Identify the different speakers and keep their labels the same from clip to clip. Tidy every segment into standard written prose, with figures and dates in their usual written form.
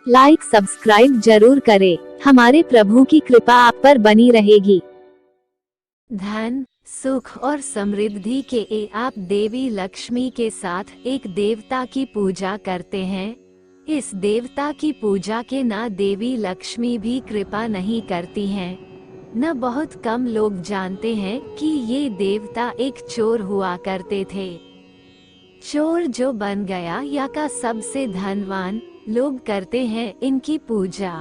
Speaker 1: Like subscribe जरूर करें। हमारे प्रभु की कृपा आप पर बनी रहेगी।
Speaker 2: धन, सुख और समृद्धि के आप देवी लक्ष्मी के साथ एक देवता की पूजा करते हैं। इस देवता की पूजा के ना देवी लक्ष्मी भी कृपा नहीं करती हैं। न बहुत कम लोग जानते हैं कि ये देवता एक चोर हुआ करते थे। चोर जो बन गया या का सबसे धनवान लोग करते हैं इनकी पूजा।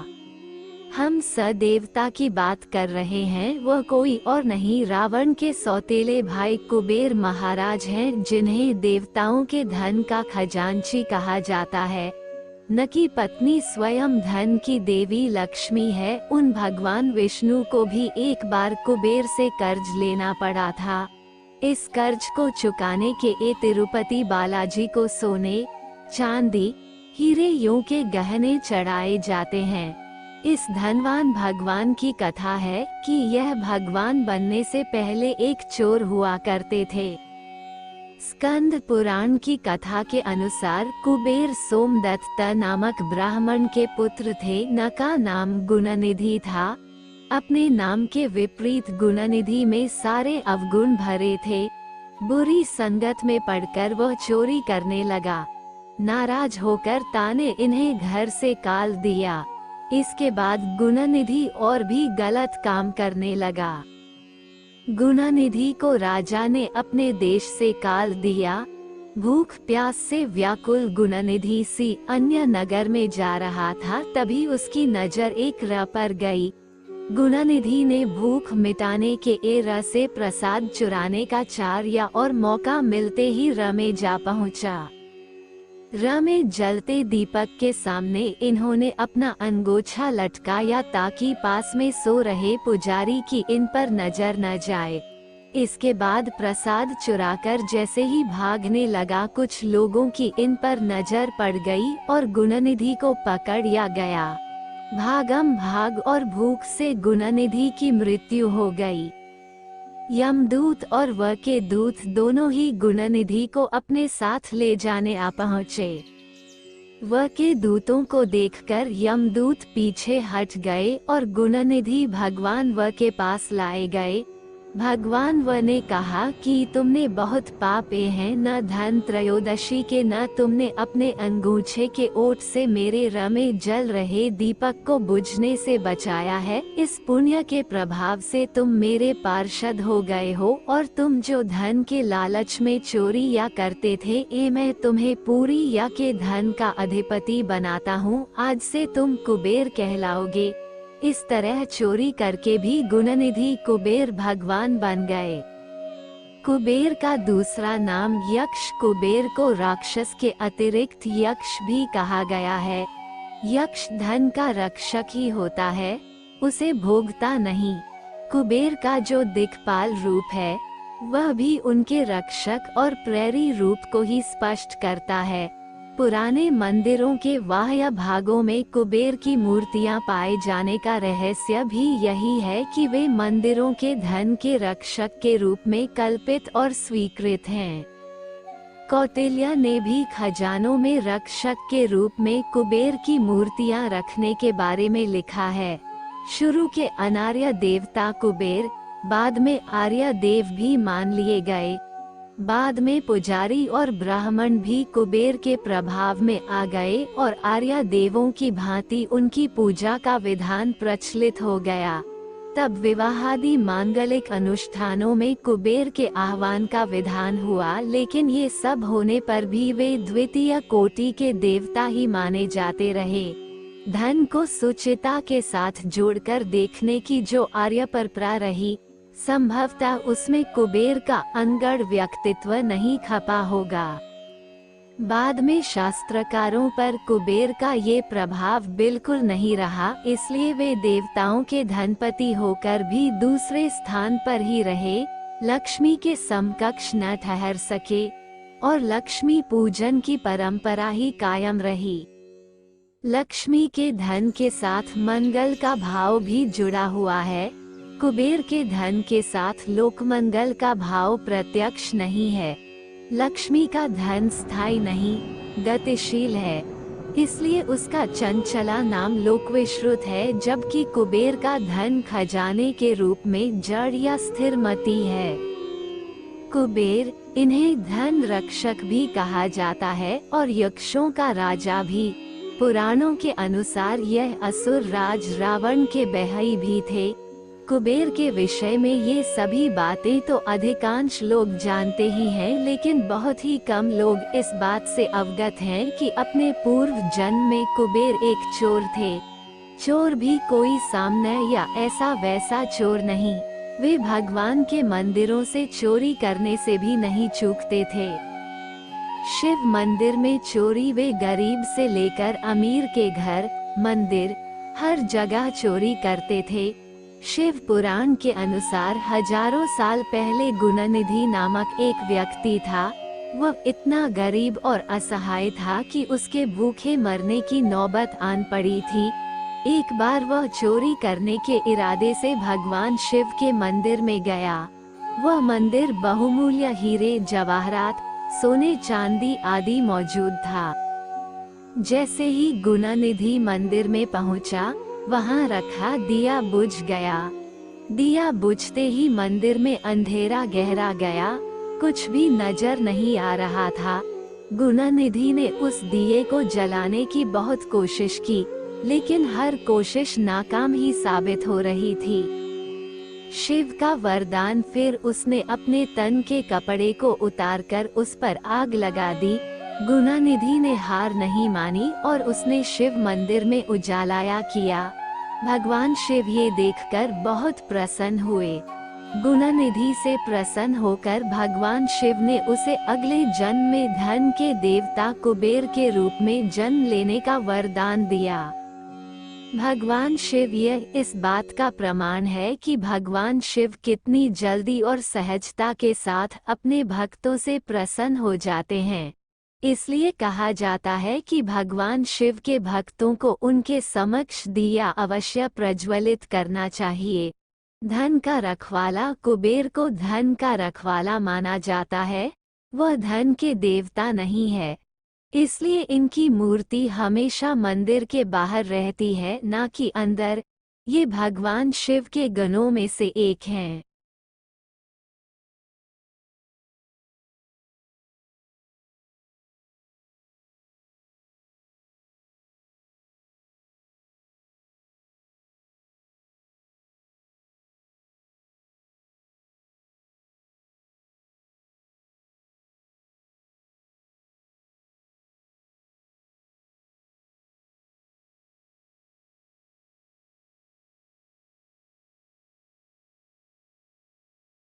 Speaker 2: हम सदेवता की बात कर रहे हैं, वह कोई और नहीं रावण के सौतेले भाई कुबेर महाराज हैं, जिन्हें देवताओं के धन का खजांची कहा जाता है। न की पत्नी स्वयं धन की देवी लक्ष्मी है। उन भगवान विष्णु को भी एक बार कुबेर से कर्ज लेना पड़ा था। इस कर्ज को चुकाने के तिरुपति बालाजी को सोने, चांदी, हीरे यूं के गहने चढ़ाए जाते हैं। इस धनवान भगवान की कथा है कि यह भगवान बनने से पहले एक चोर हुआ करते थे। स्कंद पुराण की कथा के अनुसार कुबेर सोमदत्त नामक ब्राह्मण के पुत्र थे। न का नाम गुणनिधि था। अपने नाम के विपरीत गुणनिधि में सारे अवगुण भरे थे। बुरी संगत में पड़कर वह चोरी करने लगा। नाराज होकर ताने इन्हें घर से काल दिया। इसके बाद गुणनिधि और भी गलत काम करने लगा। गुणनिधि को राजा ने अपने देश से काल दिया। भूख प्यास से व्याकुल गुणनिधि सी अन्य नगर में जा रहा था, तभी उसकी नजर एक र पर गई। गुणनिधि ने भूख मिटाने के र से प्रसाद चुराने का चार्या और मौका मिलते ही र में जा पहुंचा। र में जलते दीपक के सामने इन्होंने अपना अंगोछा लटकाया ताकि पास में सो रहे पुजारी की इन पर नजर न जाए। इसके बाद प्रसाद चुराकर जैसे ही भागने लगा, कुछ लोगों की इन पर नजर पड़ गई और गुणनिधि को पकड़ा गया। भागम भाग और भूख से गुणनिधि की मृत्यु हो गई। यमदूत और व के दूत दोनों ही गुणनिधि को अपने साथ ले जाने आ पहुँचे। व के दूतों को देखकर यमदूत पीछे हट गए और गुणनिधि भगवान व के पास लाए गए। भगवान व ने कहा कि तुमने बहुत पापे हैं, न धन त्रयोदशी के न तुमने अपने अंगूछे के ओट से मेरे र में जल रहे दीपक को बुझने से बचाया है। इस पुण्य के प्रभाव से तुम मेरे पार्षद हो गए हो और तुम जो धन के लालच में चोरी या करते थे, मैं तुम्हें पूरी या के धन का अधिपति बनाता हूँ। आज से तुम कुबेर कहलाओगे। इस तरह चोरी करके भी गुणनिधि कुबेर भगवान बन गए। कुबेर का दूसरा नाम यक्ष। कुबेर को राक्षस के अतिरिक्त यक्ष भी कहा गया है। यक्ष धन का रक्षक ही होता है, उसे भोगता नहीं। कुबेर का जो दिक्पाल रूप है, वह भी उनके रक्षक और प्रेरी रूप को ही स्पष्ट करता है। पुराने मंदिरों के बाह्य भागों में कुबेर की मूर्तियां पाए जाने का रहस्य भी यही है कि वे मंदिरों के धन के रक्षक के रूप में कल्पित और स्वीकृत हैं। कौटिल्य ने भी खजानों में रक्षक के रूप में कुबेर की मूर्तियां रखने के बारे में लिखा है। शुरू के अनार्य देवता कुबेर बाद में आर्य देव भी मान लिए गए। बाद में पुजारी और ब्राह्मण भी कुबेर के प्रभाव में आ गए और आर्य देवों की भांति उनकी पूजा का विधान प्रचलित हो गया। तब विवाहादि मांगलिक अनुष्ठानों में कुबेर के आह्वान का विधान हुआ, लेकिन ये सब होने पर भी वे द्वितीय कोटि के देवता ही माने जाते रहे। धन को सुचिता के साथ जोड़कर देखने की जो आर्य परंपरा रही, संभवतः उसमें कुबेर का अंगड़ व्यक्तित्व नहीं खपा होगा। बाद में शास्त्रकारों पर कुबेर का ये प्रभाव बिल्कुल नहीं रहा, इसलिए वे देवताओं के धनपति होकर भी दूसरे स्थान पर ही रहे, लक्ष्मी के समकक्ष न ठहर सके और लक्ष्मी पूजन की परंपरा ही कायम रही। लक्ष्मी के धन के साथ मंगल का भाव भी जुड़ा हुआ है। कुबेर के धन के साथ लोकमंगल का भाव प्रत्यक्ष नहीं है। लक्ष्मी का धन स्थायी नहीं, गतिशील है। इसलिए उसका चंचला नाम लोकविश्रुत है, जबकि कुबेर का धन खजाने के रूप में जड़ या स्थिरमती है। कुबेर, इन्हें धन रक्षक भी कहा जाता है और यक्षों का राजा भी। पुराणों के अनुसार यह असुर राज रावण के बहई भी थे। कुबेर के विषय में ये सभी बातें तो अधिकांश लोग जानते ही हैं, लेकिन बहुत ही कम लोग इस बात से अवगत हैं कि अपने पूर्व जन्म में कुबेर एक चोर थे। चोर भी कोई सामान्य या ऐसा वैसा चोर नहीं, वे भगवान के मंदिरों से चोरी करने से भी नहीं चूकते थे। शिव मंदिर में चोरी वे गरीब से लेकर अमीर के घर, मंदिर, हर जगह चोरी करते थे। शिव पुराण के अनुसार हजारों साल पहले गुणनिधि नामक एक व्यक्ति था। वह इतना गरीब और असहाय था कि उसके भूखे मरने की नौबत आन पड़ी थी। एक बार वह चोरी करने के इरादे से भगवान शिव के मंदिर में गया। वह मंदिर बहुमूल्य हीरे जवाहरात, सोने चांदी आदि मौजूद था। जैसे ही गुणनिधि मंदिर में पहुंचा, वहां रखा दिया बुझ गया। दिया बुझते ही मंदिर में अंधेरा गहरा गया, कुछ भी नजर नहीं आ रहा था। गुणनिधि ने उस दिए को जलाने की बहुत कोशिश की, लेकिन हर कोशिश नाकाम ही साबित हो रही थी। शिव का वरदान, फिर उसने अपने तन के कपड़े को उतारकर उस पर आग लगा दी। गुणनिधि ने हार नहीं मानी और उसने शिव मंदिर में उजालाया किया। भगवान शिव ये देखकर बहुत प्रसन्न हुए। गुणनिधि से प्रसन्न होकर भगवान शिव ने उसे अगले जन्म में धन के देवता कुबेर के रूप में जन्म लेने का वरदान दिया। भगवान शिव यह इस बात का प्रमाण है कि भगवान शिव कितनी जल्दी और सहजता के साथ अपने भक्तों से प्रसन्न हो जाते हैं। इसलिए कहा जाता है कि भगवान शिव के भक्तों को उनके समक्ष दिया अवश्य प्रज्वलित करना चाहिए। धन का रखवाला कुबेर को धन का रखवाला माना जाता है, वह धन के देवता नहीं है। इसलिए इनकी मूर्ति हमेशा मंदिर के बाहर रहती है, न कि अंदर। ये भगवान शिव के गणों में से एक हैं।